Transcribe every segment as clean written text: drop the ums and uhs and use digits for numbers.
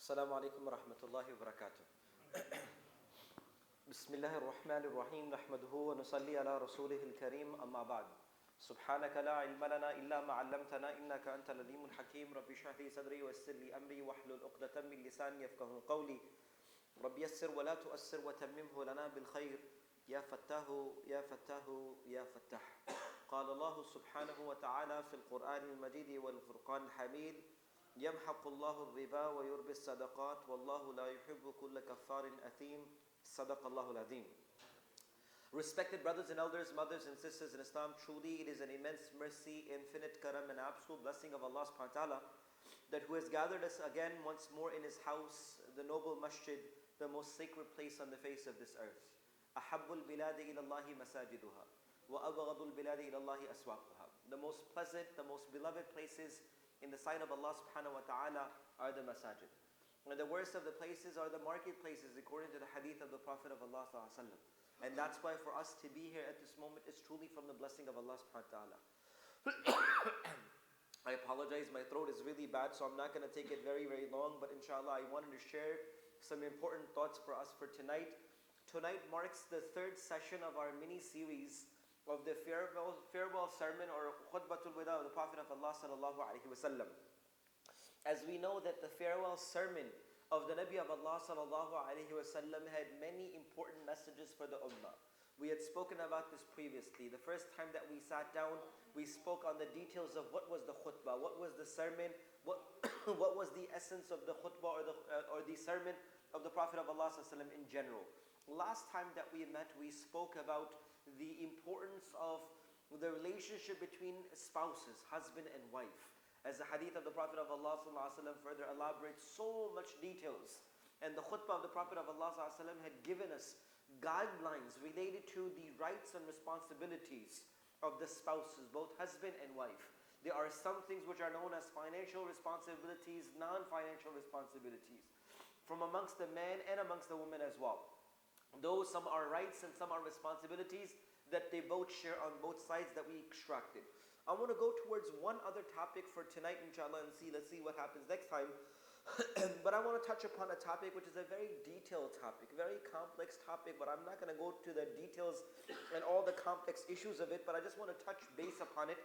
السلام عليكم ورحمة الله وبركاته. بسم الله الرحمن الرحيم نحمده ونصلي على رسوله الكريم أما بعد. سبحانك لا علم لنا إلا ما علمتنا إنك أنت العليم الحكيم. رب اشرح لي صدري ويسر لي أمري واحلل عقدة من لساني يفقهوا قولي. رب يسر ولا تؤسر وتممه لنا بالخير. يا فتاه يا فتاه يا فتاح. قال الله سبحانه وتعالى في القرآن المجيد والفرقان الحميد: يمحق الله الربا ويربي الصدقات والله لا يحب كل كفار أثيم. صدق الله العظيم. Respected brothers and elders, mothers and sisters in Islam, truly it is an immense mercy, infinite karam and absolute blessing of Allah subhanahu wa ta'ala that who has gathered us again once more in His house, the noble masjid, the most sacred place on the face of this earth. أحب البلاد إلى الله مساجدها وأبغض البلاد إلى الله أسواقها. The most pleasant, the most beloved places in the sight of Allah subhanahu wa ta'ala are the masajid. And the worst of the places are the marketplaces, according to the hadith of the Prophet of Allah sallallahu alaihi wasallam. And that's why for us to be here at this moment is truly from the blessing of Allah subhanahu wa ta'ala. I apologize, my throat is really bad, so I'm not going to take it very, very long, but inshallah I wanted to share some important thoughts for us for tonight. Tonight marks the third session of our mini-series of the farewell sermon or khutbatul wida of the Prophet of Allah sallallahu alaihi wasallam. As we know that the farewell sermon of the Nabi of Allah sallallahu alaihi wasallam had many important messages for the ummah. We had spoken about this previously. The first time that we sat down, we spoke on the details of what was the khutbah, what was the sermon, what was the essence of the khutbah or the sermon of the Prophet of Allah sallallahu alaihi wasallam in general. Last time that we met, we spoke about the importance of the relationship between spouses, husband and wife. As the hadith of the Prophet of Allah ﷺ further elaborates so much details. And the khutbah of the Prophet of Allah ﷺ had given us guidelines related to the rights and responsibilities of the spouses, both husband and wife. There are some things which are known as financial responsibilities, non-financial responsibilities, from amongst the man and amongst the woman as well. Though some are rights and some are responsibilities that they both share on both sides that we extracted. I want to go towards one other topic for tonight, inshallah, and let's see what happens next time. But I want to touch upon a topic which is a very detailed topic, very complex topic, but I'm not going to go to the details and all the complex issues of it, but I just want to touch base upon it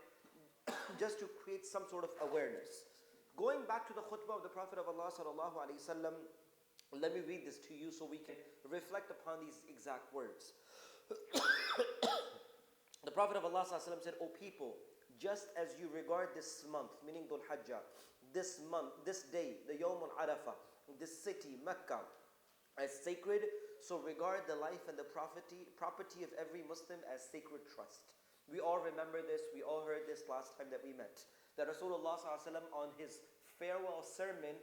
just to create some sort of awareness. Going back to the khutbah of the Prophet of Allah sallallahu alaihi wasallam, let me read this to you so we can reflect upon these exact words. The Prophet of Allah sallallahu alaihi wasallam said, "O people, just as you regard this month, meaning Dhul Hajjah, this month, this day, the Yawm al-Arafah, this city, Mecca, as sacred, so regard the life and the property of every Muslim as sacred trust." We all remember this, we all heard this last time that we met. That Rasulullah ﷺ on his farewell sermon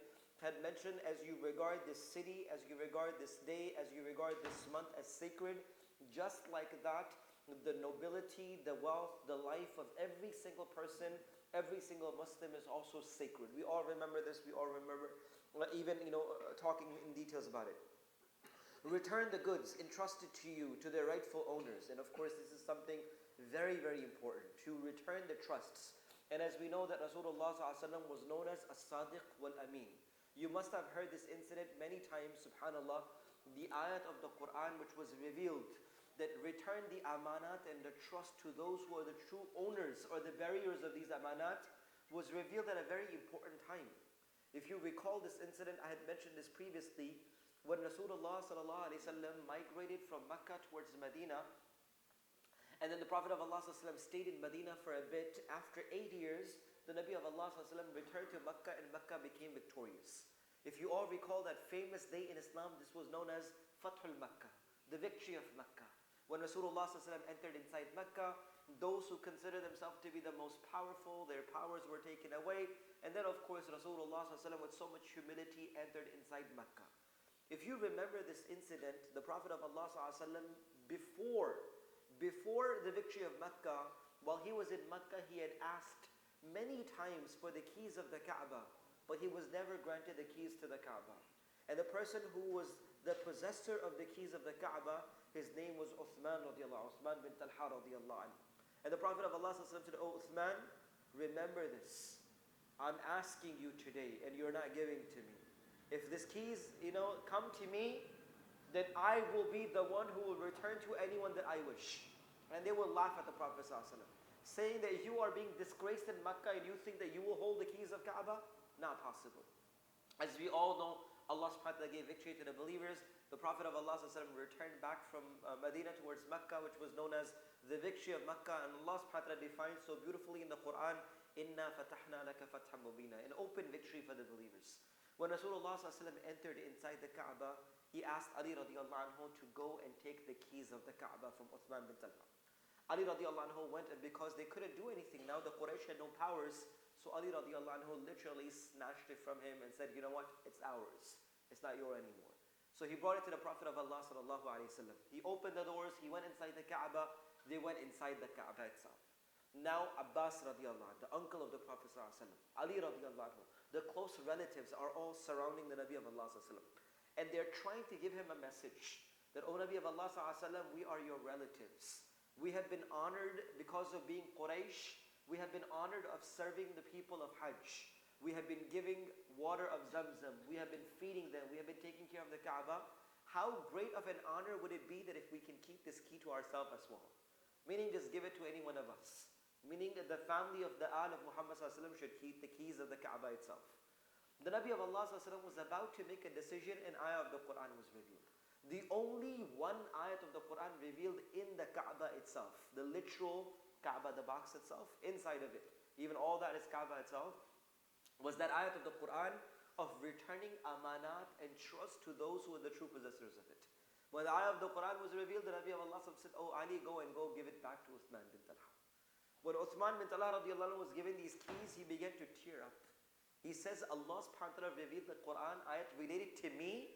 had mentioned, as you regard this city, as you regard this day, as you regard this month as sacred, just like that, the nobility, the wealth, the life of every single person, every single Muslim is also sacred. We all remember this, we all remember even, talking in details about it. Return the goods entrusted to you to their rightful owners. And of course, this is something very, very important, to return the trusts. And as we know that Rasulullah ﷺ was known as As-Sadiq wal-Amin. You must have heard this incident many times, subhanAllah, the ayat of the Quran which was revealed that return the amanat and the trust to those who are the true owners or the bearers of these amanat was revealed at a very important time. If you recall this incident, I had mentioned this previously, when Rasulullah sallallahu alaihi wasallam migrated from Mecca towards Medina, and then the Prophet of Allah sallallahu alaihi wasallam stayed in Medina for a bit. After 8 years, the Nabi of Allah sallallahu alaihi wasallam returned to Mecca and Mecca became victorious. If you all recall that famous day in Islam, this was known as Fathul Makkah, the victory of Mecca. When Rasulullah ﷺ entered inside Mecca, those who consider themselves to be the most powerful, their powers were taken away. And then of course Rasulullah ﷺ with so much humility entered inside Mecca. If you remember this incident, the Prophet of Allah ﷺ, before the victory of Mecca, while he was in Mecca, he had asked many times for the keys of the Kaaba, but he was never granted the keys to the Kaaba. And the person who was the possessor of the keys of the Kaaba, his name was Uthman radiallahu, Uthman bin Talha radiallahu anhu. And the Prophet of Allah said, "O Uthman, remember this. I'm asking you today and you're not giving to me. If these keys, come to me, then I will be the one who will return to anyone that I wish. And they will laugh at the Prophet ﷺ, saying that you are being disgraced in Mecca and you think that you will hold the keys of Kaaba? Not possible. As we all know, Allah subhanahu wa ta'ala gave victory to the believers. The Prophet of Allah ﷺ returned back from Medina towards Mecca, which was known as the victory of Mecca. And Allah subhanahu wa ta'ala defines so beautifully in the Quran, Inna fatahna laka fathan mubina, an open victory for the believers. When Rasulullah ﷺ entered inside the Kaaba, he asked Ali radiallahu anhu to go and take the keys of the Kaaba from Uthman bin Talha. Ali radiallahu anhu went, and because they couldn't do anything, now the Quraysh had no powers, so Ali radiallahu anhu literally snatched it from him and said, you know what, it's ours. It's not yours anymore. So he brought it to the Prophet of Allah sallallahu alayhi wa sallam. He opened the doors, he went inside the Kaaba, they went inside the Kaaba itself. Now Abbas radiallahu anhu, the uncle of the Prophet sallallahu alayhi wa sallam, Ali radiallahu anhu, the close relatives are all surrounding the Nabi of Allah sallallahu alayhi wa sallam. And they're trying to give him a message that, O Nabi of Allah sallallahu alayhi wa sallam, we are your relatives. We have been honored because of being Quraysh. We have been honored of serving the people of Hajj. We have been giving water of Zamzam. We have been feeding them. We have been taking care of the Kaaba. How great of an honor would it be that if we can keep this key to ourselves as well? Meaning just give it to any one of us. Meaning that the family of the Al of Muhammad sallallahu alaihi wasallam should keep the keys of the Kaaba itself. The Nabi of Allah sallallahu alaihi wasallam was about to make a decision, and ayah of the Quran was revealed. The only one ayat of the Quran revealed in the Kaaba itself, the literal Kaaba, the box itself, inside of it, even all that is Kaaba itself, was that ayat of the Quran of returning amanat and trust to those who are the true possessors of it. When the ayah of the Quran was revealed, the Nabi of Allah said, oh Ali, go give it back to Uthman bin Talha. When Uthman bin Talha radiallahu anhu was given these keys, he began to tear up. He says, Allah subhanahu wa ta'ala revealed the Quran ayat related to me,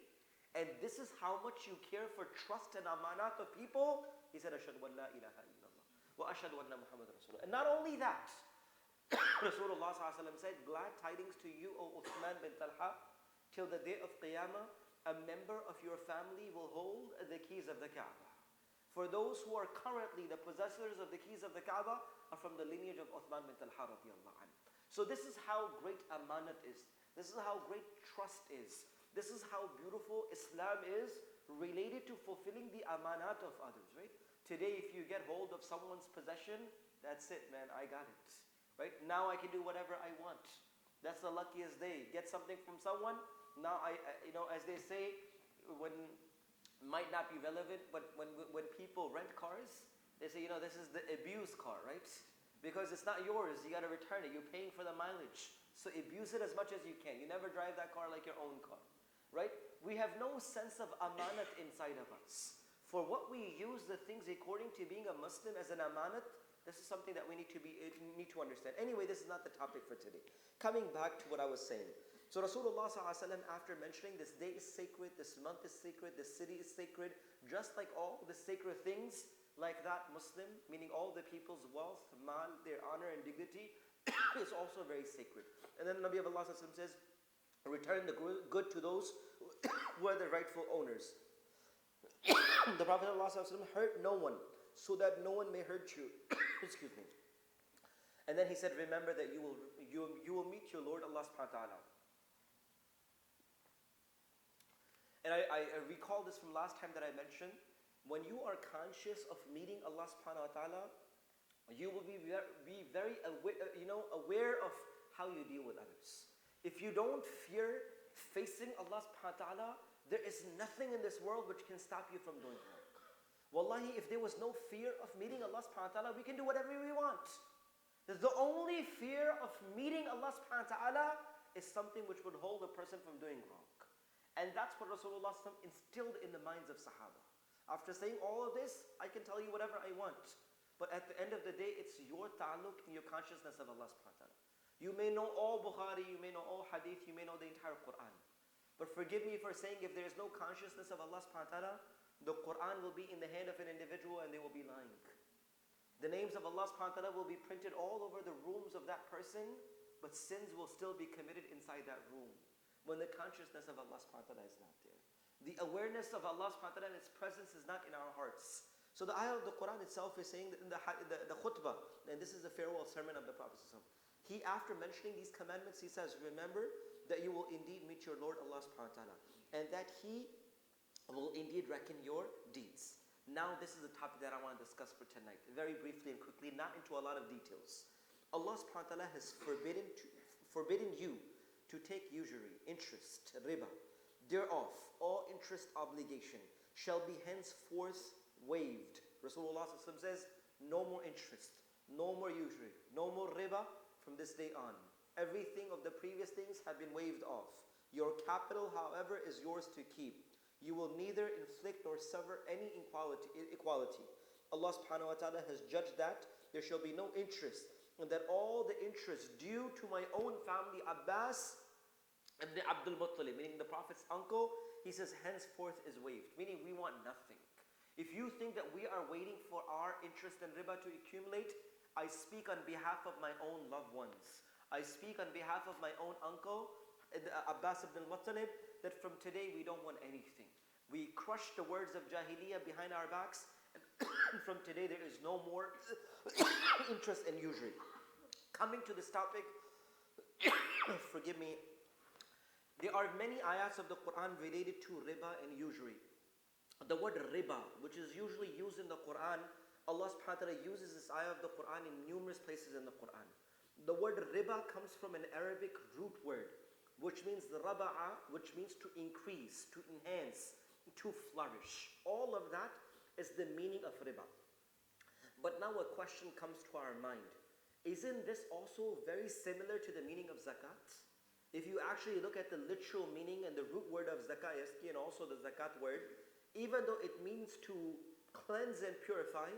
and this is how much you care for trust and amanat of people. He said, Ashhadu an la ilaha illallah wa ashhadu anna Muhammad Rasulullah. And not only that, Rasulullah sallallahu alaihi wasallam said, glad tidings to you, O Uthman bin Talha, till the day of Qiyamah, a member of your family will hold the keys of the Kaaba. For those who are currently the possessors of the keys of the Kaaba are from the lineage of Uthman bin Talha radiallahu anhu. So this is how great amanat is. This is how great trust is. This is how beautiful Islam is related to fulfilling the amanat of others, right? Today, if you get hold of someone's possession, that's it, man, I got it. Right? Now I can do whatever I want. That's the luckiest day. Get something from someone, now as they say, when might not be relevant, but when people rent cars, they say, this is the abused car, right? Because it's not yours, you got to return it. You're paying for the mileage. So abuse it as much as you can. You never drive that car like your own car, right? We have no sense of amanat inside of us. For what we use the things according to being a Muslim as an amanat, this is something that we need to understand. Anyway, this is not the topic for today. Coming back to what I was saying. So Rasulullah ﷺ, after mentioning this day is sacred, this month is sacred, this city is sacred, just like all the sacred things, like that Muslim, meaning all the people's wealth, mal, their honor and dignity, is also very sacred. And then the Nabi of Allah says, return the good to those who are the rightful owners. The Prophet of Allah hurt no one, so that no one may hurt you. Excuse me. And then he said, remember that you will meet your Lord Allah subhanahu wa ta'ala. And I recall this from last time that I mentioned. When you are conscious of meeting Allah subhanahu wa ta'ala, you will be very aware of how you deal with others. If you don't fear facing Allah subhanahu wa ta'ala, there is nothing in this world which can stop you from doing wrong. Wallahi, if there was no fear of meeting Allah subhanahu wa ta'ala, we can do whatever we want. The only fear of meeting Allah subhanahu wa ta'ala is something which would hold a person from doing wrong. And that's what Rasulullah instilled in the minds of Sahaba. After saying all of this, I can tell you whatever I want. But at the end of the day, it's your ta'alluq and your consciousness of Allah subhanahu wa ta'ala. You may know all Bukhari, you may know all Hadith, you may know the entire Quran. But forgive me for saying, if there is no consciousness of Allah subhanahu wa ta'ala, the Quran will be in the hand of an individual and they will be lying. The names of Allah subhanahu wa ta'ala will be printed all over the rooms of that person, but sins will still be committed inside that room when the consciousness of Allah subhanahu wa ta'ala is not there. The awareness of Allah subhanahu wa ta'ala and His presence is not in our hearts. So the ayah of the Quran itself is saying that in the khutbah, and this is the farewell sermon of the Prophet ﷺ. He, after mentioning these commandments, he says, remember that you will indeed meet your Lord Allah subhanahu wa ta'ala, and that He will indeed reckon your deeds. Now this is the topic that I want to discuss for tonight, very briefly and quickly, not into a lot of details. Allah subhanahu wa ta'ala has forbidden you to take usury, interest, riba. Thereof, all interest obligation shall be henceforth waived. Rasulullah says, no more interest, no more usury, no more riba from this day on. Everything of the previous things have been waived off. Your capital, however, is yours to keep. You will neither inflict nor sever any equality. Allah subhanahu wa ta'ala has judged that there shall be no interest, and that all the interest due to my own family, Abbas ibn Abdul Muttalib, meaning the Prophet's uncle, he says henceforth is waived, meaning we want nothing. If you think that we are waiting for our interest and riba to accumulate, I speak on behalf of my own loved ones. I speak on behalf of my own uncle, Abbas ibn Muttalib, that from today we don't want anything. We crush the words of Jahiliyyah behind our backs, and from today there is no more interest and usury. Coming to this topic, forgive me, there are many ayats of the Quran related to riba and usury. The word riba, which is usually used in the Quran, Allah subhanahu wa ta'ala uses this ayah of the Quran in numerous places in the Quran. The word riba comes from an Arabic root word, which means the raba'a, which means to increase, to enhance, to flourish. All of that is the meaning of riba. But now a question comes to our mind. Isn't this also very similar to the meaning of zakat? If you actually look at the literal meaning and the root word of zakat, and also the zakat word, even though it means to cleanse and purify,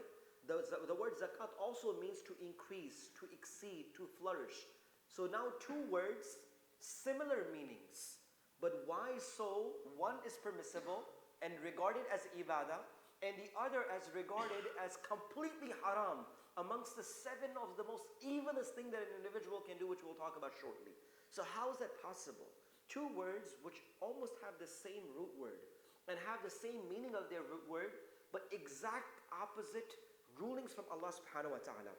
the word zakat also means to increase, to exceed, to flourish. So now two words, similar meanings. But why so? One is permissible and regarded as ibadah, and the other as regarded as completely haram, amongst the 7 of the most evilest thing that an individual can do, which we'll talk about shortly. So how is that possible? Two words which almost have the same root word and have the same meaning of their root word, but exact opposite rulings from Allah subhanahu wa ta'ala.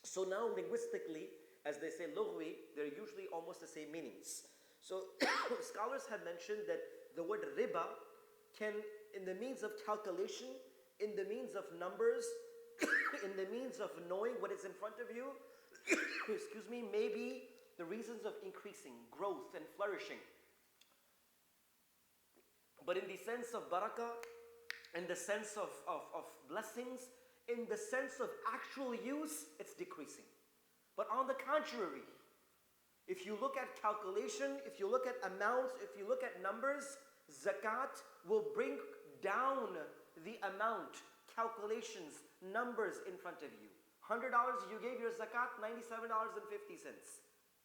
So now linguistically, as they say lughwi, they're usually almost the same meanings. So scholars have mentioned that the word riba can, in the means of calculation, in the means of numbers, in the means of knowing what is in front of you, excuse me, maybe the reasons of increasing, growth and flourishing. But in the sense of barakah, in the sense of blessings, in the sense of actual use, it's decreasing. But on the contrary, if you look at calculation, if you look at amounts, if you look at numbers, zakat will bring down the amount, calculations, numbers in front of you. $100 you gave your zakat, $97.50.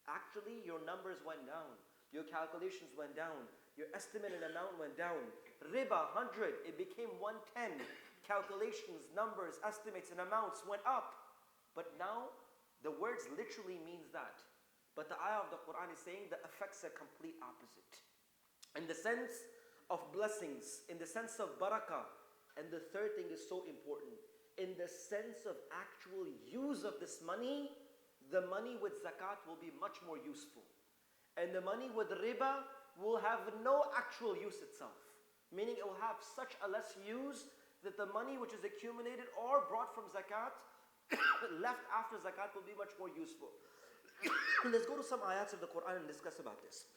Actually, your numbers went down. Your calculations went down. Your estimated amount went down. Riba, 100, it became 110. Calculations, numbers, estimates, and amounts went up. But now, the words literally means that. But the ayah of the Quran is saying the effects are complete opposite. In the sense of blessings, in the sense of barakah, and the third thing is so important, in the sense of actual use of this money, the money with zakat will be much more useful. And the money with riba will have no actual use itself. Meaning it will have such a less use that the money which is accumulated or brought from zakat, left after zakat, will be much more useful. Let's go to some ayats of the Quran and discuss about this.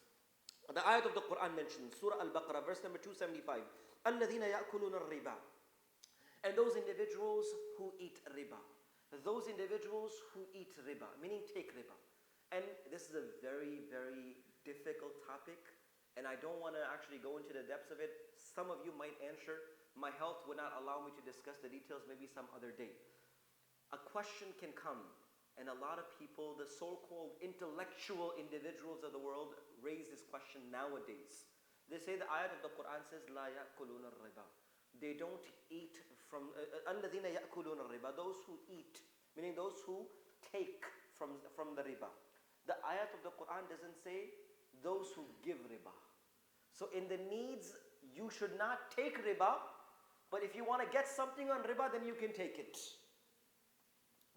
The ayat of the Quran mentions, Surah Al-Baqarah, verse number 275. الَّذِينَ يَأْكُلُونَ الرِّبَى. And those individuals who eat riba. Those individuals who eat riba, meaning take riba. And this is a very, very difficult topic, and I don't want to actually go into the depths of it. Some of you might answer, my health would not allow me to discuss the details, maybe some other day. A question can come, and a lot of people, the so-called intellectual individuals of the world, raise this question nowadays. They say the ayat of the Quran says, لَا يَأْكُلُونَ الرِّبَى. They don't eat from, الَّذِينَ يَأْكُلُونَ الرِّبَى. Those who eat, meaning those who take from the riba. The ayat of the Quran doesn't say those who give riba. So in the needs, you should not take riba, but if you want to get something on riba, then you can take it.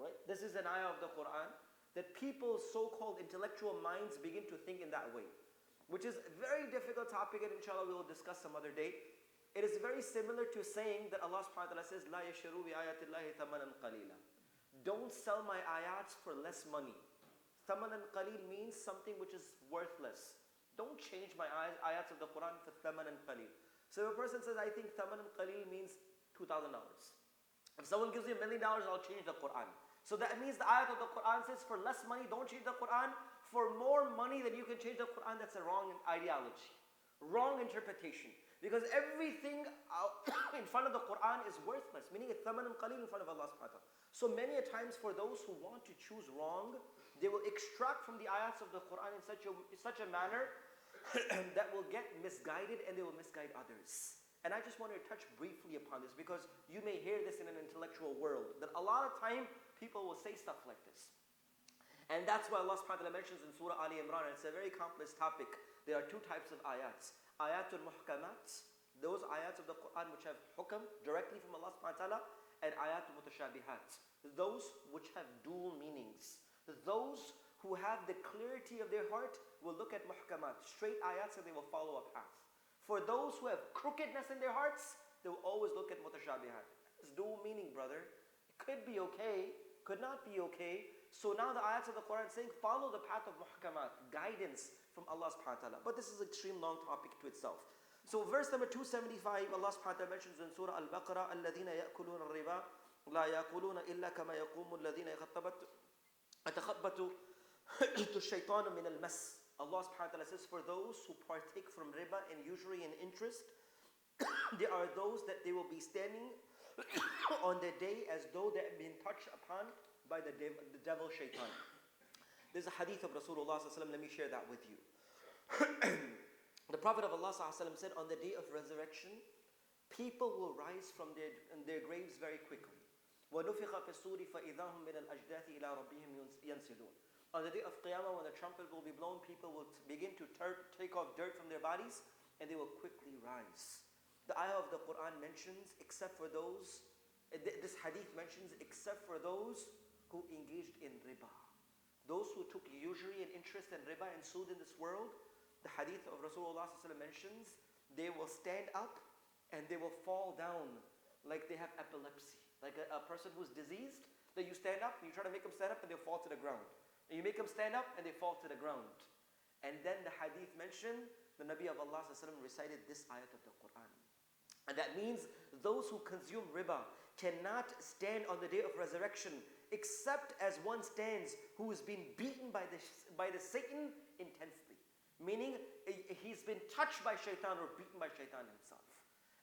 Right? This is an ayah of the Quran that people's so-called intellectual minds begin to think in that way. which is a very difficult topic, and inshallah we will discuss some other day. It is very similar to saying that Allah subhanahu wa ta'ala says, لا يشروا بآيات الله ثمنا قليلا. Don't sell my ayats for less money. Thamanan qalil means something which is worthless. Don't change my ayats of the Quran for thamanan qalil. So if a person says, I think thamanan qalil means $2,000. If someone gives me $1 million, I'll change the Quran. So that means the ayat of the Quran says, for less money, don't change the Quran. For more money than you can change the Quran, that's a wrong ideology. Wrong interpretation. Because everything in front of the Quran is worthless, meaning it's thamanan qalil in front of Allah subhanahu wa ta'ala. So many a times for those who want to choose wrong, they will extract from the ayats of the Quran in such a manner that will get misguided, and they will misguide others. And I just wanted to touch briefly upon this, because you may hear this in an intellectual world, that a lot of time people will say stuff like this. And that's why Allah subhanahu wa ta'ala mentions in Surah Ali Imran, and it's a very complex topic. There are two types of ayats. Ayatul muhkamat, those ayats of the Quran which have hukam directly from Allah subhanahu wa ta'ala, and ayatul mutashabihat, those which have dual meanings. Those who have the clarity of their heart will look at muhkamat, straight ayats, and they will follow a path. For those who have crookedness in their hearts, they will always look at mutashabihat. It's dual meaning, brother. It could be okay, could not be okay. So now the ayats of the Quran saying, follow the path of muhkamat, guidance from Allah subhanahu wa ta'ala. But this is an extreme long topic to itself. So verse number 275, Allah subhanahu wa ta'ala mentions in Surah Al-Baqarah, الَّذِينَ يَأْكُلُونَ الرِّبَا لَا يَأْكُلُونَ إِلَّا كَمَا يَقُومُ الَّذِينَ يَتَخَبَّطُ الشَّيْطَانُ مِنَ الْمَسِّ. Allah subhanahu wa ta'ala says, for those who partake from riba and usury and interest, there are those that they will be standing on the day as though they have been touched upon by the devil shaitan. There's a hadith of Rasulullah sallallahu alaihi wasallam, let me share that with you. The Prophet of Allah sallallahu alaihi wasallam said, on the day of resurrection, people will rise from their graves very quickly. وَنُفِخَ فِي الصُّورِ فَإِذَا هُمْ مِنَ الْأَجْدَاثِ إِلَىٰ رَبِّهِمْ يَنْسِلُونَ. On the day of Qiyamah, when the trumpet will be blown, people will begin to take off dirt from their bodies, and they will quickly rise. The ayah of the Quran mentions, except for those, this hadith mentions, except for those who engaged in riba. Those who took usury and interest and riba and sued in this world, the hadith of Rasulullah mentions, they will stand up and they will fall down like they have epilepsy. Like a person who's diseased, that you stand up, and you try to make them stand up, and they'll fall to the ground. And you make them stand up, and they fall to the ground. And then the hadith mentioned, the Nabi of Allah recited this ayat of the Quran. And that means those who consume riba cannot stand on the day of resurrection except as one stands who has been beaten by the Satan intensely. Meaning, he's been touched by shaitan or beaten by shaitan himself.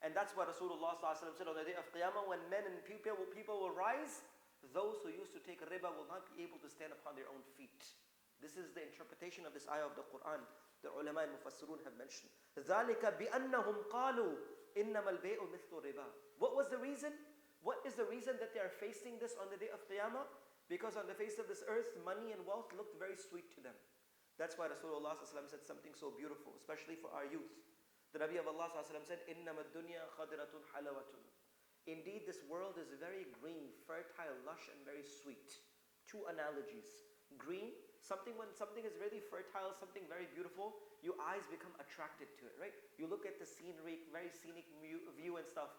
And that's what Rasulullah said on the day of Qiyamah, when men and people will rise, those who used to take riba will not be able to stand upon their own feet. This is the interpretation of this ayah of the Quran. The ulama and mufassirun have mentioned. ذَلِكَ بِأَنَّهُمْ قَالُوا إِنَّمَا الْبَيْءُ مِثْلُ رِبَا. What was the reason? What is the reason that they are facing this on the day of Qiyamah? Because on the face of this earth, money and wealth looked very sweet to them. That's why Rasulullah said something so beautiful, especially for our youth. The Nabi of Allah said, إِنَّمَا الدُّنْيَا خَضِرَةٌ حَلَوَةٌ. Indeed, this world is very green, fertile, lush, and very sweet. Two analogies. Green, when something is really fertile, something very beautiful, your eyes become attracted to it, right? You look at the scenery, very scenic view and stuff.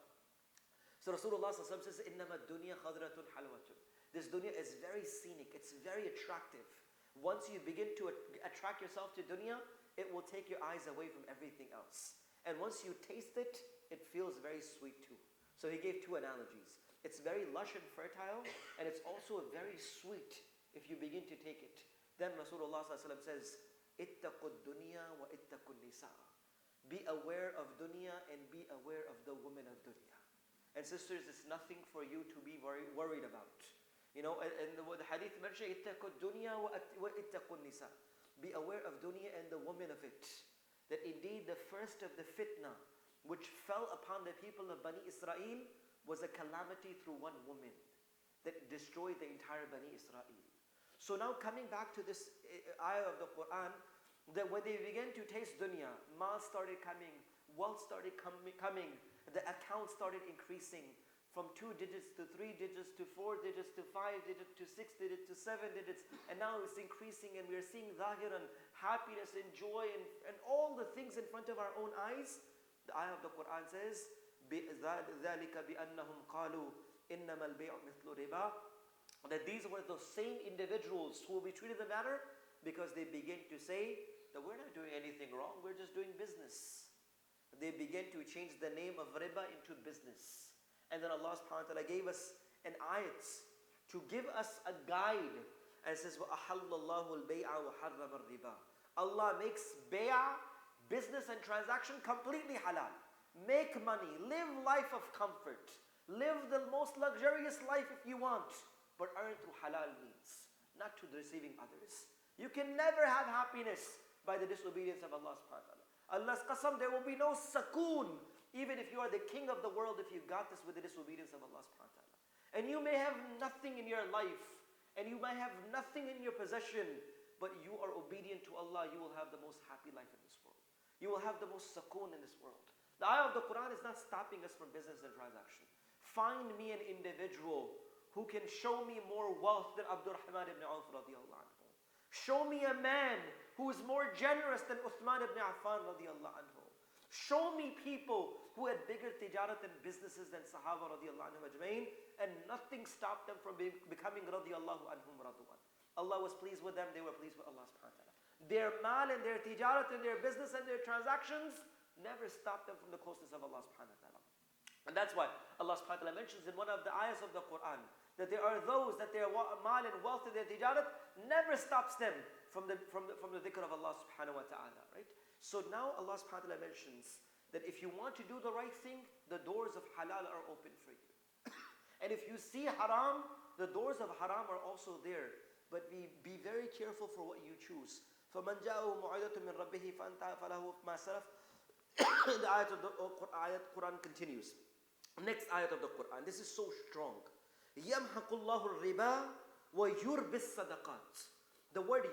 So Rasulullah says, إِنَّمَا الدُّنْيَا خَضْرَةٌ حَلْوَةٌ. This dunya is very scenic, it's very attractive. Once you begin to attract yourself to dunya, it will take your eyes away from everything else. And once you taste it, it feels very sweet too. So he gave two analogies. It's very lush and fertile, and it's also very sweet if you begin to take it. Then Rasulullah says, اتَّقُوا الدُّنْيَا وَاتَّقُوا النِّسَاءَ. Be aware of dunya and be aware of the women of dunya. And sisters, it's nothing for you to be worried about. You know, and the hadith mentioned, اتَّقُوا الدُّنْيا وَاتَّقُوا النِّسَاءَ. Be aware of dunya and the women of it. That indeed the first of the fitna which fell upon the people of Bani Israel was a calamity through one woman that destroyed the entire Bani Israel. So now coming back to this ayah of the Quran, that when they began to taste dunya, mal started coming, wealth started coming, the account started increasing, from 2 digits to 3 digits to 4 digits to 5 digits to 6 digits to 7 digits, and now it's increasing, and we are seeing zahiran, happiness and joy and all the things in front of our own eyes. The ayah of the Quran says, ذَلِكَ بِأَنَّهُمْ قَالُوا إِنَّمَا الْبَيْعُ مِثْلُ رِبَا, that these were the same individuals who will be treated the matter because they begin to say that we're not doing anything wrong, we're just doing business. They begin to change the name of riba into business. And then Allah subhanahu wa ta'ala gave us an ayat to give us a guide, and it says, وَأَحَلَّ اللَّهُ الْبَيْعَ وَحَرَّمَ الرِّبَا. Allah makes bay'ah, business and transaction, completely halal. Make money, live life of comfort, live the most luxurious life if you want, but earn through halal means, not to deceiving others. You can never have happiness by the disobedience of Allah subhanahu wa ta'ala. Allah's qasam, there will be no sakoon, even if you are the king of the world, if you got this with the disobedience of Allah subhanahu wa ta'ala. And you may have nothing in your life, and you may have nothing in your possession, but you are obedient to Allah, you will have the most happy life in this world. You will have the most sakoon in this world. The ayah of the Quran is not stopping us from business and transaction. Find me an individual who can show me more wealth than Abdurrahman ibn Auf radiallahu anhu. Show me a man who is more generous than Uthman ibn Affan radiallahu anhu. Show me people who had bigger tijarat and businesses than Sahaba radiallahu anhum ajmain, and nothing stopped them from becoming radiallahu anhum radu'an. Allah was pleased with them, they were pleased with Allah subhanahu wa ta'ala. Their mal and their tijarat and their business and their transactions never stopped them from the closeness of Allah subhanahu wa ta'ala. And that's why Allah subhanahu wa ta'ala mentions in one of the ayahs of the Quran that there are those that their mal and wealth and their tijarat never stops them from the dhikr of Allah subhanahu wa ta'ala, right? So now Allah subhanahu wa ta'ala mentions that if you want to do the right thing, the doors of halal are open for you. And if you see haram, the doors of haram are also there. But be very careful for what you choose. فَمَنْ جَاءَهُ مُوعِظَةٌ مِّن رَبِّهِ فَانْتَهَى فَلَهُ مَا سَلَفَ. The ayat of the Quran continues. Next ayat of the Quran. This is so strong. يَمْحَقُ اللَّهُ الرِّبَا وَيُرْبِي الصَّدَقَاتِ. The word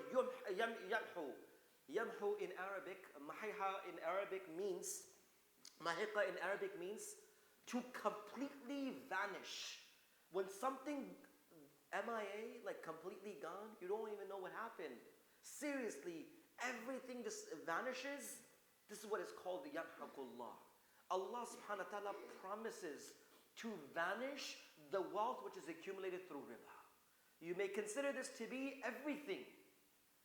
yamhu in Arabic, mahiha in Arabic means, mahiqa in Arabic means to completely vanish. When something MIA, like completely gone, you don't even know what happened. Seriously, everything just vanishes. This is what is called the yamhaqullah. Allah subhanahu wa ta'ala promises to vanish the wealth which is accumulated through riba. You may consider this to be everything.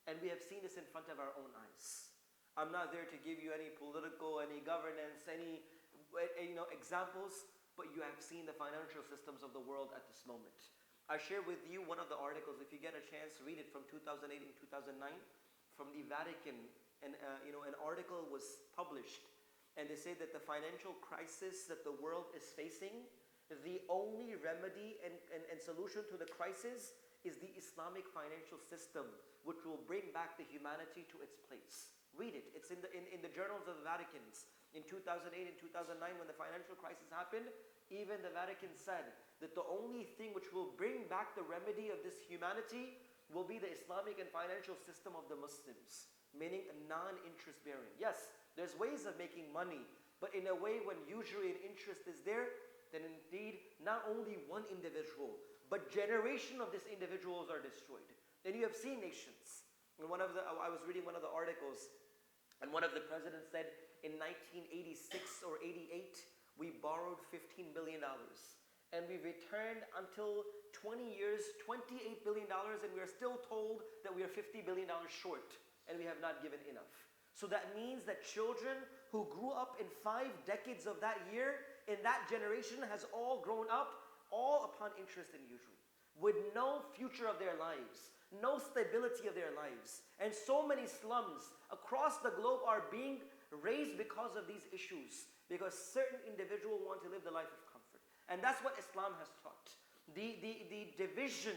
And we have seen this in front of our own eyes. I'm not there to give you any political, any governance, any examples, but you have seen the financial systems of the world at this moment. I share with you one of the articles, if you get a chance, read it, from 2008 and 2009, from the Vatican. And an article was published, and they say that the financial crisis that the world is facing, the only remedy and solution to the crisis is the Islamic financial system, which will bring back the humanity to its place. Read it. It's in the journals of the Vaticans. In 2008 and 2009, when the financial crisis happened, even the Vatican said that the only thing which will bring back the remedy of this humanity will be the Islamic and financial system of the Muslims, meaning non-interest bearing. Yes, there's ways of making money, but in a way when usury and interest is there, then indeed not only one individual, but generation of these individuals are destroyed. And you have seen nations. And I was reading one of the articles, and one of the presidents said in 1986 or 88, we borrowed $15 billion. And we returned until 20 years, $28 billion, and we are still told that we are $50 billion short, and we have not given enough. So that means that children who grew up in 5 decades of that year, in that generation, has all grown up, all upon interest and usury, with no future of their lives, no stability of their lives. And so many slums across the globe are being raised because of these issues, because certain individuals want to live the life of comfort. And that's what Islam has taught. The division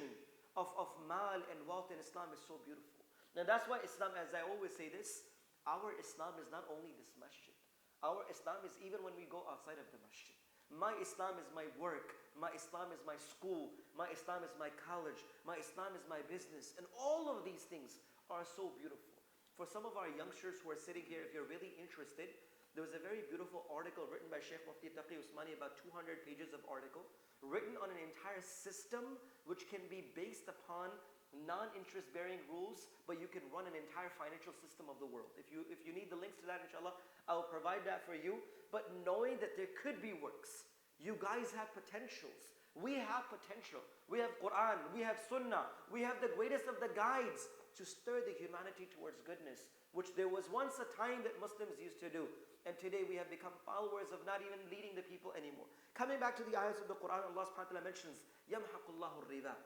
of mal and wealth in Islam is so beautiful. Now that's why Islam, as I always say this, our Islam is not only this masjid. Our Islam is even when we go outside of the masjid. My Islam is my work. My Islam is my school. My Islam is my college. My Islam is my business. And all of these things are so beautiful. For some of our youngsters who are sitting here, if you're really interested, There was a very beautiful article written by Sheikh Mufti Taqi Usmani, about 200 pages of article, written on an entire system which can be based upon non-interest bearing rules, but you can run an entire financial system of the world. If you need the links to that, inshallah, I will provide that for you. But knowing that there could be works, you guys have potentials. We have potential. We have Quran, we have Sunnah, we have the greatest of the guides to stir the humanity towards goodness, which there was once a time that Muslims used to do. And today we have become followers of not even leading the people anymore. Coming back to the ayahs of the Quran, Allah subhanahu wa ta'ala mentions, يَمْحَقُ اللَّهُ الرِّبَى.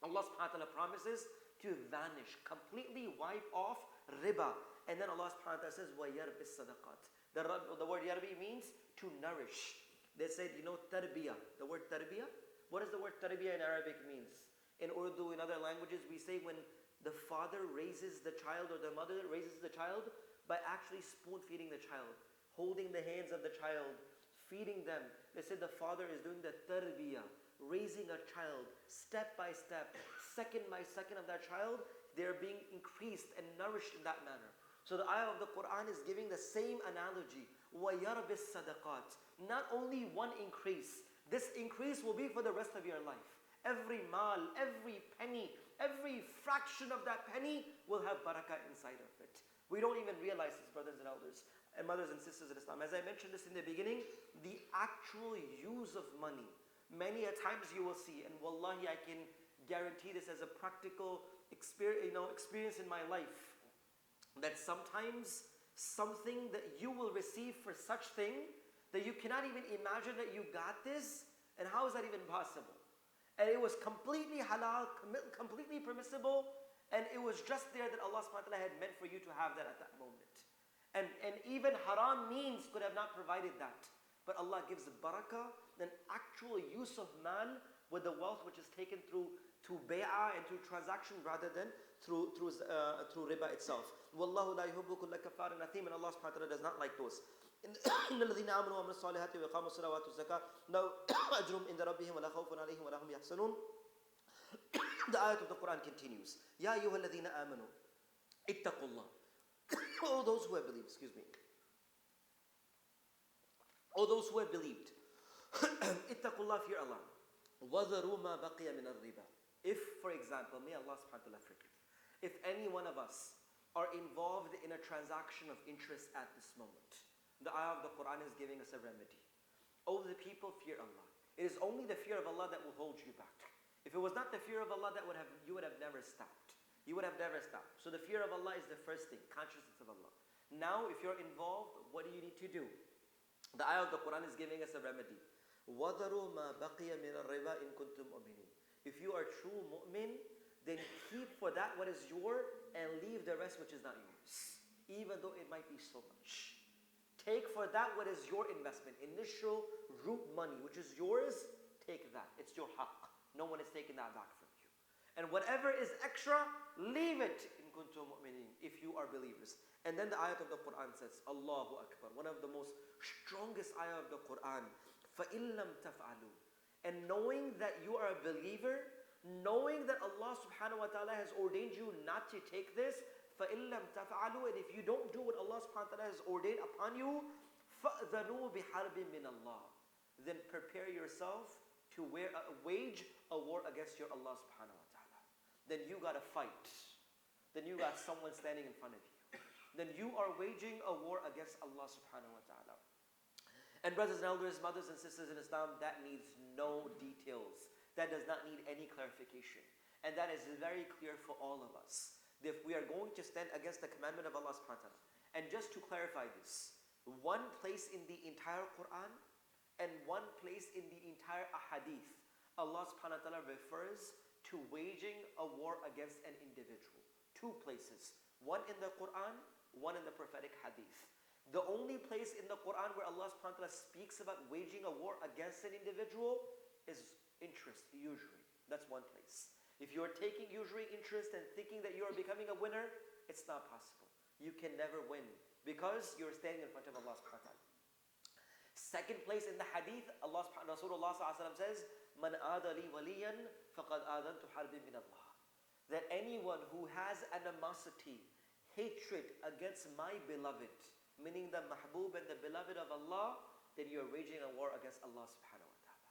Allah subhanahu wa ta'ala promises to vanish, completely wipe off riba. And then Allah subhanahu wa ta'ala says, وَيَرْبِ الصَّدَقَاتِ. The word yarbi means to nourish. They said, tarbiyah. The word tarbiyah, what does the word tarbiyah in Arabic means? In Urdu, in other languages, we say when the father raises the child or the mother raises the child by actually spoon feeding the child, holding the hands of the child, feeding them. They said the father is doing the tarbiyah, raising a child step by step, second by second of that child. They're being increased and nourished in that manner. So the ayah of the Quran is giving the same analogy. وَيَرْبِ الصَّدَقَاتِ. Not only one increase, this increase will be for the rest of your life. Every mal, every penny, every fraction of that penny will have barakah inside of it. We don't even realize this, brothers and elders and mothers and sisters in Islam. As I mentioned this in the beginning, the actual use of money, many a times you will see, and wallahi I can guarantee this as a practical experience in my life, that sometimes something that you will receive for such thing that you cannot even imagine that you got this, and how is that even possible? And it was completely halal, completely permissible, and it was just there that Allah subhanahu wa ta'ala had meant for you to have that at that moment. And even haram means could have not provided that. But Allah gives barakah, an actual use of mal with the wealth which is taken through bay'ah and through transaction rather than through riba itself. Wallahu la yuhibbu kulla kaffarin athim, and Allah subhanahu wa ta'ala does not like those. إن الذين آمنوا وعملوا الصالحات وأقاموا الصلاة وآتوا الزكاة لهم أجرهم عند ربهم ولا خوف عليهم ولا هم يحزنون. The ayat of the Quran continues. يا أيها الذين آمنوا اتقوا الله. All those who have believed, all those who have believed. اتقوا الله, fear Allah. وَذَرُوا مَا بَقِيَ مِنَ الرِّبَى. If, for example, may Allah subhanahu wa ta'ala forgive, if any one of us are involved in a transaction of interest at this moment, the ayah of the Quran is giving us a remedy. Oh, the people, fear Allah. It is only the fear of Allah that will hold you back. If it was not the fear of Allah, you would have never stopped. You would have never stopped. So the fear of Allah is the first thing, consciousness of Allah. Now, if you're involved, what do you need to do? The ayah of the Quran is giving us a remedy. وَذَرُوا مَا بَقِيَ مِنَ الرِّبَى إِن كُنتُم مُؤْمِنِينَ. If you are true mu'min, then keep for that what is yours and leave the rest which is not yours, even though it might be so much. Take for that what is your investment, initial root money, which is yours, take that. It's your haqq. No one is taking that back from you. And whatever is extra, leave it in kuntum mu'minin, if you are believers. And then the ayat of the Quran says, Allahu Akbar, one of the most strongest ayat of the Quran, فَإِن لَمْ تَفْعَلُوا. And knowing that you are a believer, knowing that Allah subhanahu wa ta'ala has ordained you not to take this, فَإِن لَمْ تَفْعَلُوا, and if you don't do what Allah subhanahu wa ta'ala has ordained upon you, فَأْذَنُوا بِحَرْبٍ مِّنَ اللَّهِ. Then prepare yourself to wage a war against your Allah subhanahu wa ta'ala. Then you got to fight. Then you got someone standing in front of you. Then you are waging a war against Allah subhanahu wa ta'ala. And brothers and elders, mothers and sisters in Islam, that needs no details. That does not need any clarification. And that is very clear for all of us. If we are going to stand against the commandment of Allah subhanahu wa ta'ala. And just to clarify this, one place in the entire Quran and one place in the entire ahadith, Allah subhanahu wa ta'ala refers to waging a war against an individual. Two places. One in the Quran, one in the prophetic hadith. The only place in the Quran where Allah subhanahu wa ta'ala speaks about waging a war against an individual is interest, usury. That's one place. If you are taking usury interest and thinking that you are becoming a winner, it's not possible. You can never win because you're standing in front of Allah subhanahu wa ta'ala. Second place in the hadith, Rasulullah sallallahu alaihi wasallam says, "Man aada li waliyan faqad aadantu harbin min Allah." That anyone who has animosity, hatred against my beloved, meaning the mahbub and the beloved of Allah, then you're waging a war against Allah subhanahu wa ta'ala.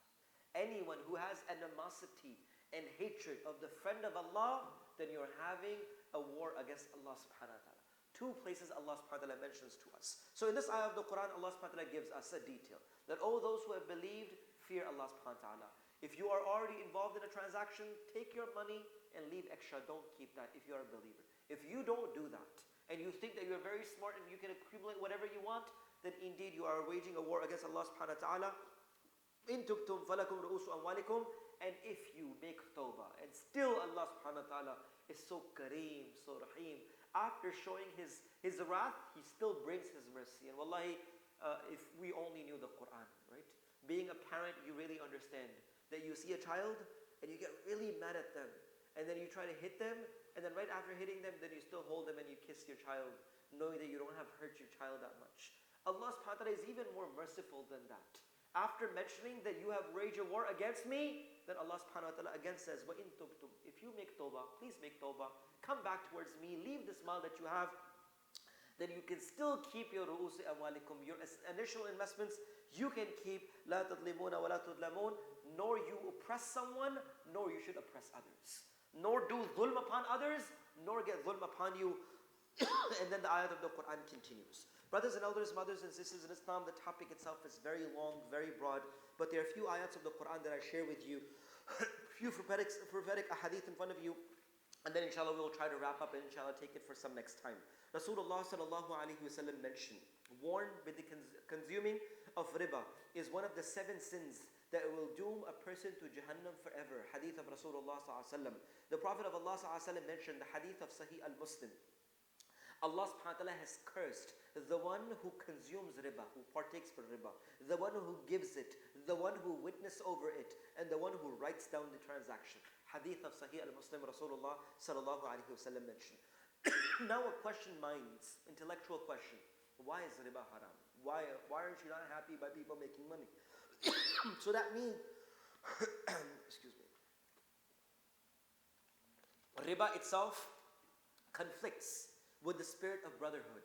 Anyone who has animosity and hatred of the friend of Allah, then you're having a war against Allah subhanahu wa ta'ala. Two places Allah subhanahu wa ta'ala mentions to us. So in this ayah of the Quran, Allah subhanahu wa ta'ala gives us a detail that, oh, those who have believed, fear Allah subhanahu wa ta'ala. If you are already involved in a transaction, take your money and leave extra. Don't keep that if you are a believer. If you don't do that, and you think that you're very smart and you can accumulate whatever you want, then indeed you are waging a war against Allah subhanahu wa ta'ala. In tubtum falakum ru'usu amwalikum. And if you make tawbah, and still Allah subhanahu wa ta'ala is so kareem, so rahim, after showing his wrath, he still brings his mercy. And wallahi, if we only knew the Quran, right? Being a parent, you really understand that you see a child and you get really mad at them, and then you try to hit them, and then right after hitting them, then you still hold them and you kiss your child, knowing that you don't have hurt your child that much. Allah subhanahu wa ta'ala is even more merciful than that. After mentioning that you have waged a war against me, then Allah subhanahu wa ta'ala again says, وَإِن تُبْتُمْ, if you make tawbah, please make tawbah, come back towards me, leave this mal that you have, then you can still keep your ru'usi amwalikum, your initial investments, you can keep, لَا تَظْلِمُونَ وَلَا تُظْلَمُونَ, nor you oppress someone, nor you should oppress others. Nor do dhulm upon others, nor get dhulm upon you. And then the ayat of the Quran continues. Brothers and elders, mothers and sisters in Islam, the topic itself is very long, very broad, but there are a few ayats of the Quran that I share with you, few prophetic ahadith in front of you, and then inshallah we will try to wrap up and inshallah take it for some next time. Rasulullah sallallahu alaihi wasallam mentioned, warned with the consuming of riba is one of the 7 sins that will doom a person to Jahannam forever. Hadith of Rasulullah sallallahu alaihi wasallam. The Prophet of Allah sallallahu alaihi wasallam mentioned the hadith of Sahih al-Muslim. Allah subhanahu wa ta'ala has cursed the one who consumes riba, who partakes from riba, the one who gives it, the one who witnesses over it, and the one who writes down the transaction. Hadith of Sahih al-Muslim, Rasulullah sallallahu alaihi wasallam mentioned. Now a question minds, intellectual question. Why is riba haram? Why aren't you not happy by people making money? So that means, excuse me, riba itself conflicts with the spirit of brotherhood.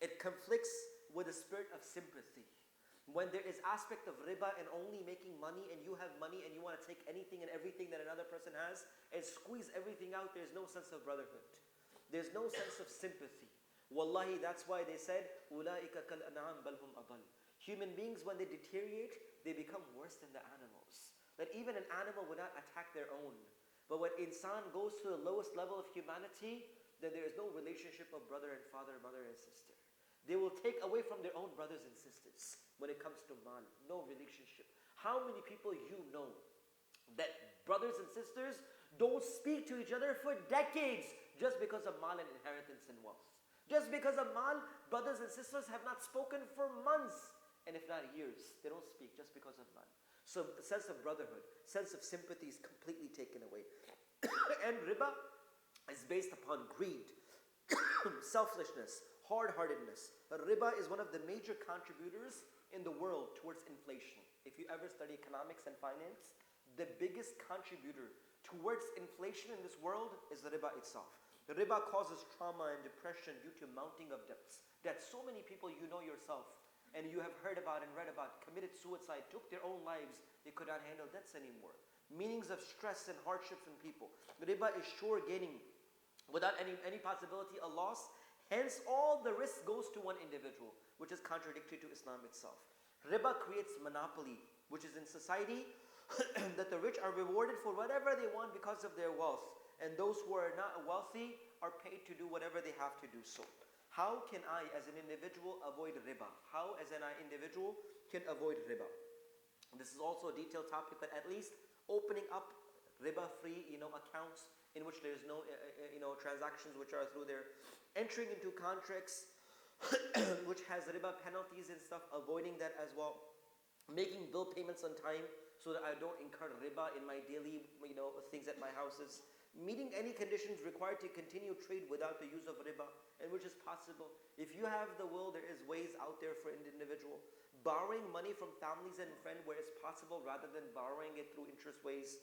It conflicts with the spirit of sympathy. When there is aspect of riba and only making money, and you have money and you want to take anything and everything that another person has and squeeze everything out, there's no sense of brotherhood. There's no sense of sympathy. Wallahi, that's why they said, أُولَٰئِكَ كَالْأَنْعَامِ بَلْ هُمْ أَضَلُّ. Human beings, when they deteriorate, they become worse than the animals. That even an animal would not attack their own. But when insan goes to the lowest level of humanity, then there is no relationship of brother and father, mother and sister. They will take away from their own brothers and sisters when it comes to mal. No relationship. How many people you know that brothers and sisters don't speak to each other for decades just because of mal and inheritance and wealth? Just because of mal, brothers and sisters have not spoken for months, and if not years. They don't speak just because of mal. So the sense of brotherhood, sense of sympathy is completely taken away. And riba is based upon greed, selfishness, hard-heartedness. Riba is one of the major contributors in the world towards inflation. If you ever study economics and finance, the biggest contributor towards inflation in this world is the riba itself. The riba causes trauma and depression due to mounting of debts. That so many people you know yourself, and you have heard about and read about, committed suicide, took their own lives. They could not handle debts anymore. Meanings of stress and hardships in people. The riba is sure gaining without any possibility a loss. Hence, all the risk goes to one individual, which is contradictory to Islam itself. Riba creates monopoly, which is in society that the rich are rewarded for whatever they want because of their wealth, and those who are not wealthy are paid to do whatever they have to do so. How can I, as an individual, avoid riba? How, as an individual, can avoid riba? This is also a detailed topic, but at least opening up riba-free, accounts in which there is no, transactions which are through there, entering into contracts which has riba penalties and stuff, avoiding that as well, making bill payments on time so that I don't incur riba in my daily, things at my houses, meeting any conditions required to continue trade without the use of riba, and which is possible. If you have the will, there is ways out there for an individual. Borrowing money from families and friends where it's possible rather than borrowing it through interest ways.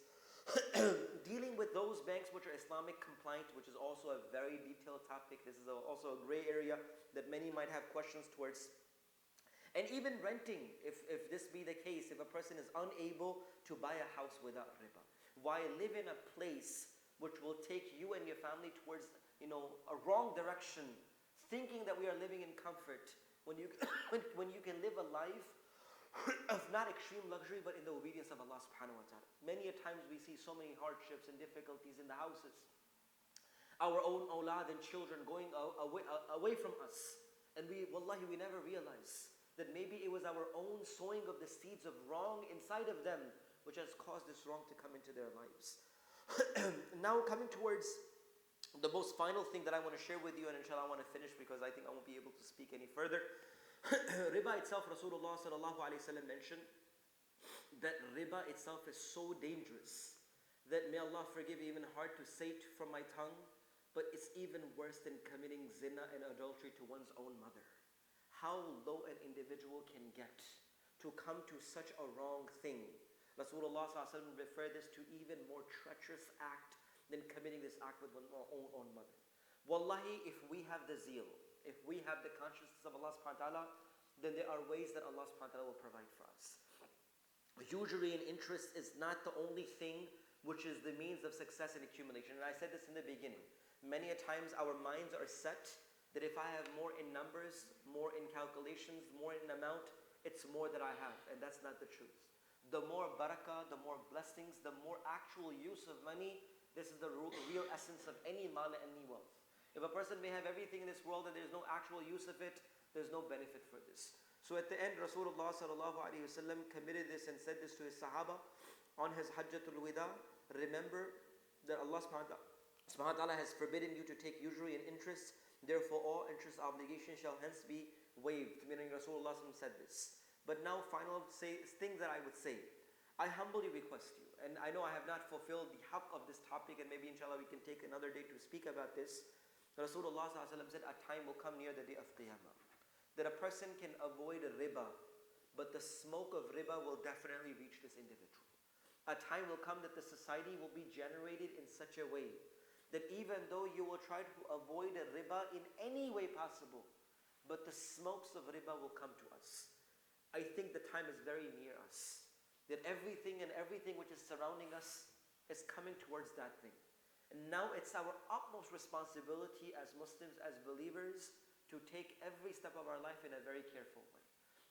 Dealing with those banks which are Islamic compliant, which is also a very detailed topic. This is also a gray area that many might have questions towards. And even renting, if this be the case, if a person is unable to buy a house without riba, why live in a place which will take you and your family towards, a wrong direction, thinking that we are living in comfort, when you when you can live a life of not extreme luxury, but in the obedience of Allah subhanahu wa ta'ala. Many a times we see so many hardships and difficulties in the houses. Our own awlad and children going away from us. And wallahi, we never realize that maybe it was our own sowing of the seeds of wrong inside of them which has caused this wrong to come into their lives. Now coming towards the most final thing that I want to share with you, and inshallah I want to finish because I think I won't be able to speak any further. Riba itself, Rasulullah sallallahu alaihi wasallam mentioned that riba itself is so dangerous that, may Allah forgive, even hard to say it from my tongue, but it's even worse than committing zina and adultery to one's own mother. How low an individual can get to come to such a wrong thing. Rasulullah ﷺ referred this to even more treacherous act than committing this act with one's own mother. Wallahi, if we have the zeal, if we have the consciousness of Allah subhanahu wa ta'ala, then there are ways that Allah subhanahu wa ta'ala will provide for us. Usury and interest is not the only thing which is the means of success and accumulation. And I said this in the beginning. Many a times our minds are set that if I have more in numbers, more in calculations, more in amount, it's more that I have. And that's not the truth. The more barakah, the more blessings, the more actual use of money, this is the real essence of any mal and any wealth. If a person may have everything in this world and there's no actual use of it, there's no benefit for this. So at the end, Rasulullah sallallahu alaihi wasallam committed this and said this to his Sahaba on his Hajjatul Wida. Remember that Allah subhanahu wa ta'ala has forbidden you to take usury and interest. Therefore, all interest obligations shall hence be waived. Meaning Rasulullah said this. But now, final things that I would say. I humbly request you, and I know I have not fulfilled the haqq of this topic, and maybe inshallah we can take another day to speak about this. Rasulullah said, a time will come near the day of Qiyamah that a person can avoid riba, but the smoke of riba will definitely reach this individual. A time will come that the society will be generated in such a way that even though you will try to avoid a riba in any way possible, but the smokes of riba will come to us. I think the time is very near us, that everything which is surrounding us is coming towards that thing. And now it's our utmost responsibility as Muslims, as believers, to take every step of our life in a very careful way.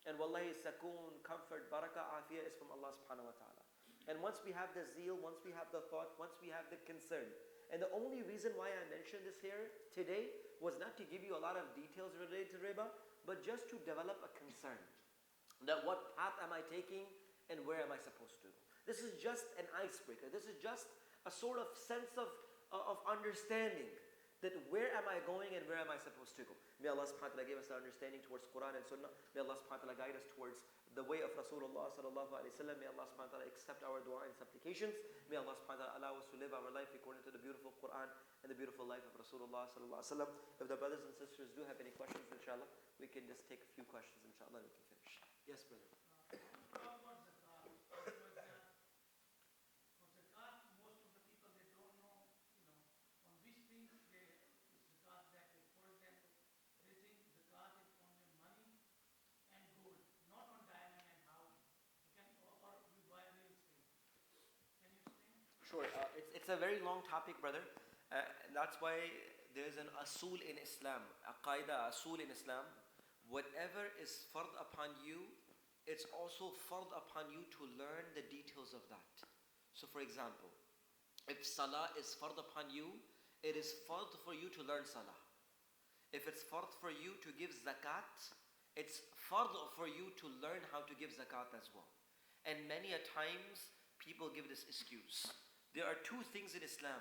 And wallahi, sakoon, comfort, barakah, afiyah is from Allah subhanahu wa ta'ala. And once we have the zeal, once we have the thought, once we have the concern, and the only reason why I mentioned this here today was not to give you a lot of details related to riba, but just to develop a concern. That what path am I taking and where am I supposed to go? This is just an icebreaker. This is just a sort of sense of understanding that where am I going and where am I supposed to go. May Allah subhanahu wa ta'ala give us the understanding towards Quran and Sunnah. May Allah subhanahu wa ta'ala guide us towards the way of Rasulullah sallallahu alayhi wa sallam. May Allah subhanahu wa ta'ala accept our dua and supplications. May Allah subhanahu wa ta'ala allow us to live our life according to the beautiful Quran and the beautiful life of Rasulullah sallallahu alayhi wa sallam. If the brothers and sisters do have any questions, inshallah, we can just take a few questions, inshallah, and we can finish. Yes, brother. Sure. It's a very long topic, brother. That's why there's an asul in Islam, a qaida, asul in Islam. Whatever is fard upon you, it's also fard upon you to learn the details of that. So for example, if salah is fard upon you, it is fard for you to learn salah. If it's fard for you to give zakat, it's fard for you to learn how to give zakat as well. And many a times, people give this excuse. There are two things in Islam,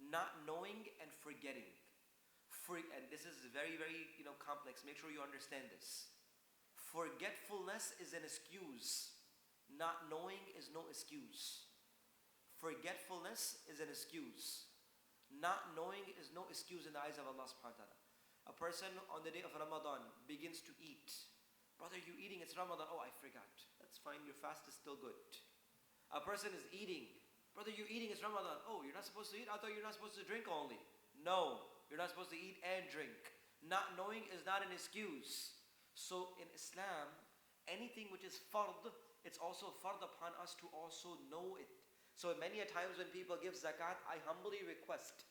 not knowing and forgetting. And this is very, very complex. Make sure you understand this. Forgetfulness is an excuse. Not knowing is no excuse. Forgetfulness is an excuse. Not knowing is no excuse in the eyes of Allah subhanahu wa ta'ala. A person on the day of Ramadan begins to eat. Brother, you eating, it's Ramadan. Oh, I forgot. That's fine, your fast is still good. A person is eating Brother, you're eating, it's Ramadan. Oh, you're not supposed to eat? I thought you're not supposed to drink only. No, you're not supposed to eat and drink. Not knowing is not an excuse. So in Islam, anything which is fard, it's also fard upon us to also know it. So many a times when people give zakat, I humbly request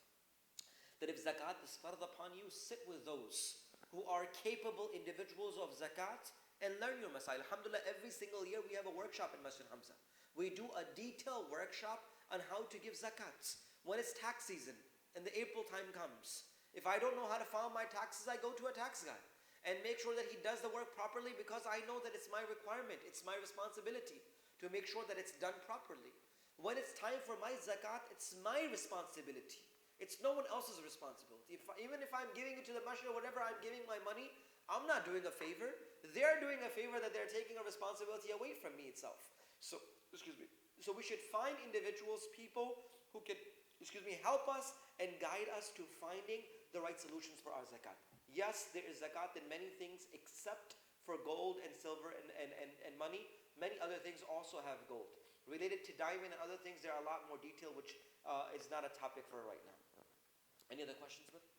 that if zakat is fard upon you, sit with those who are capable individuals of zakat and learn your masail. Alhamdulillah, every single year we have a workshop in Masjid Hamza. We do a detailed workshop on how to give zakats. When it's tax season and the April time comes, if I don't know how to file my taxes, I go to a tax guy and make sure that he does the work properly, because I know that it's my requirement, it's my responsibility to make sure that it's done properly. When it's time for my zakat, it's my responsibility. It's no one else's responsibility. Even if I'm giving it to the masjid or whatever, I'm giving my money, I'm not doing a favor. They're doing a favor that they're taking a responsibility away from me itself. So, So we should find individuals, people who can, help us and guide us to finding the right solutions for our zakat. Yes, there is zakat in many things except for gold and silver and money. Many other things also have gold. Related to diamond and other things, there are a lot more detail, which is not a topic for right now. Any other questions, brother?